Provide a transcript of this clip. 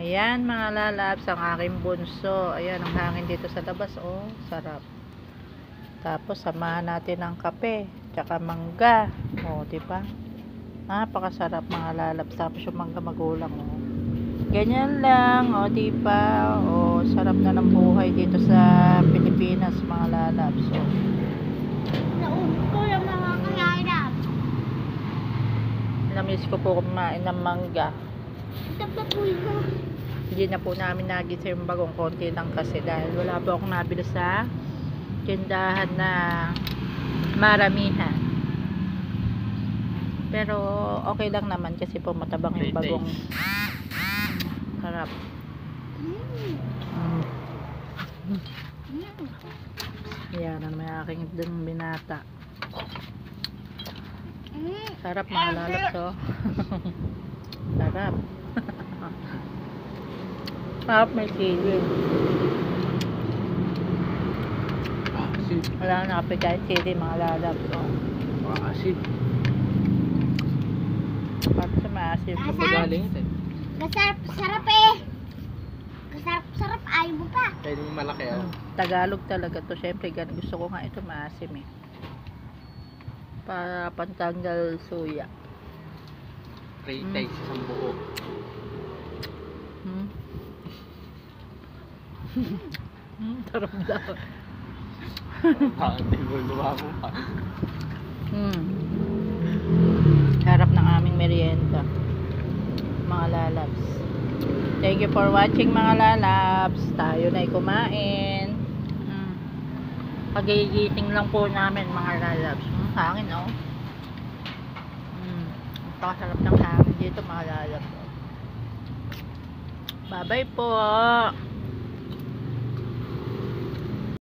Ayan mga lalabs, ang aking bunso. Ayan ang hangin dito sa labas. Oh, sarap. Tapos samahan natin ng kape, tsaka mangga. Oh, di ba? Napakasarap mga lalabs. Tapos yung mangga magulang. Oh. Ganyan lang. Oh, di ba? Oh, sarap na ng buhay dito sa Pilipinas mga lalabs. Oh. Naubos ko yung mga kailangan. Namiss ko po kumain ng mangga. Tapapuy ko. Hindi na po namin nagisa yung bagong konti lang kasi dahil wala po akong nabili sa tindahan na maramihan. Pero okay lang naman kasi po matabang yung bagong. Harap. Yan ang may aking dun binata. Sarap mga lalabs, oh. Sarap. Sarap, may sili. Wala na kapit kahit sili mga lalabs, oh. Asid. Parang sa maasim. Magaling ito. Kasarap eh. Kasarap ayaw mo pa. Pwede yung malaki ah. Tagalog talaga to. Siyempre, gusto ko nga ito maasim eh. Para pantanggal suya. Tray sa isang buo. Sarap daw. Hindi mo lumabo pa. Sarap ng aming merienda mga lalabs. Thank you for watching mga lalabs. Tayo na'y kumain. Pagigising lang po namin mga lalabs. Hangin, oh. Napakasarap ng hangin dito mga lalabs. Bye bye po.